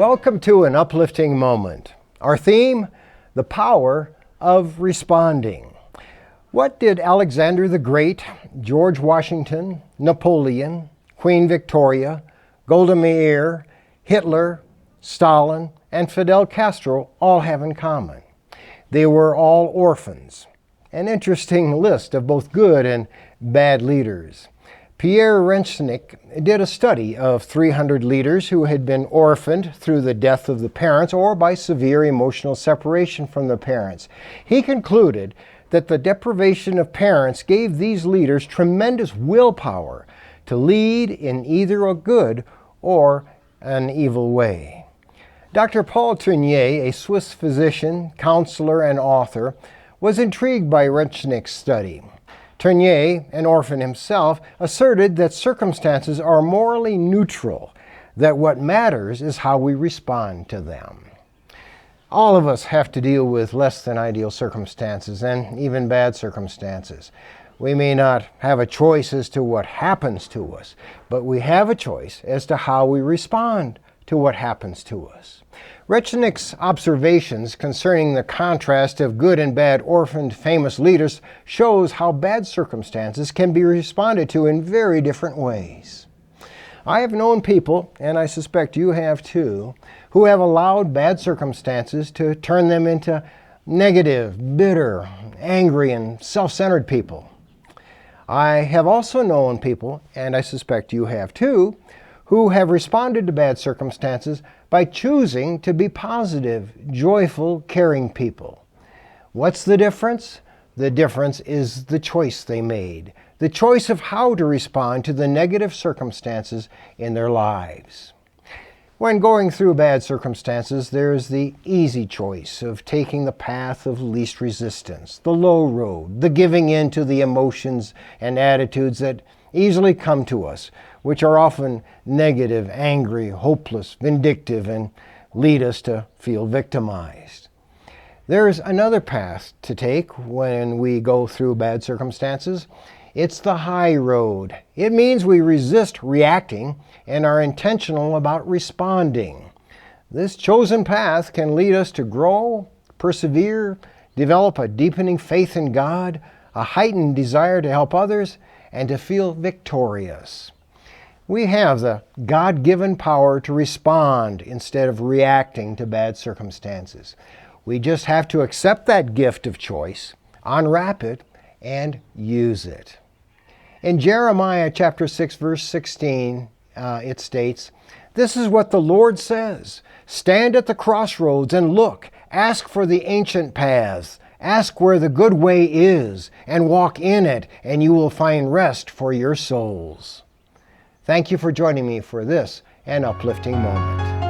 Welcome to an uplifting moment. Our theme, the power of responding. What did Alexander the Great, George Washington, Napoleon, Queen Victoria, Golda Meir, Hitler, Stalin, and Fidel Castro all have in common? They were all orphans. An interesting list of both good and bad leaders. Pierre Renchnik did a study of 300 leaders who had been orphaned through the death of the parents or by severe emotional separation from the parents. He concluded that the deprivation of parents gave these leaders tremendous willpower to lead in either a good or an evil way. Dr. Paul Tournier, a Swiss physician, counselor, and author, was intrigued by Renchnik's study. Tournier, an orphan himself, asserted that circumstances are morally neutral, that what matters is how we respond to them. All of us have to deal with less than ideal circumstances and even bad circumstances. We may not have a choice as to what happens to us, but we have a choice as to how we respond to what happens to us. Renchnik's observations concerning the contrast of good and bad orphaned famous leaders shows how bad circumstances can be responded to in very different ways. I have known people, and I suspect you have too, who have allowed bad circumstances to turn them into negative, bitter, angry, and self-centered people. I have also known people, and I suspect you have too, who have responded to bad circumstances by choosing to be positive, joyful, caring people. What's the difference? The difference is the choice they made, the choice of how to respond to the negative circumstances in their lives. When going through bad circumstances, there's the easy choice of taking the path of least resistance, the low road, the giving in to the emotions and attitudes that easily come to us, which are often negative, angry, hopeless, vindictive, and lead us to feel victimized. There's another path to take when we go through bad circumstances. It's the high road. It means we resist reacting and are intentional about responding. This chosen path can lead us to grow, persevere, develop a deepening faith in God, a heightened desire to help others, and to feel victorious. We have the God-given power to respond instead of reacting to bad circumstances. We just have to accept that gift of choice, unwrap it, and use it. In Jeremiah chapter 6, verse 16, it states, "This is what the Lord says, stand at the crossroads and look, ask for the ancient paths, ask where the good way is, and walk in it, and you will find rest for your souls." Thank you for joining me for this, an uplifting moment.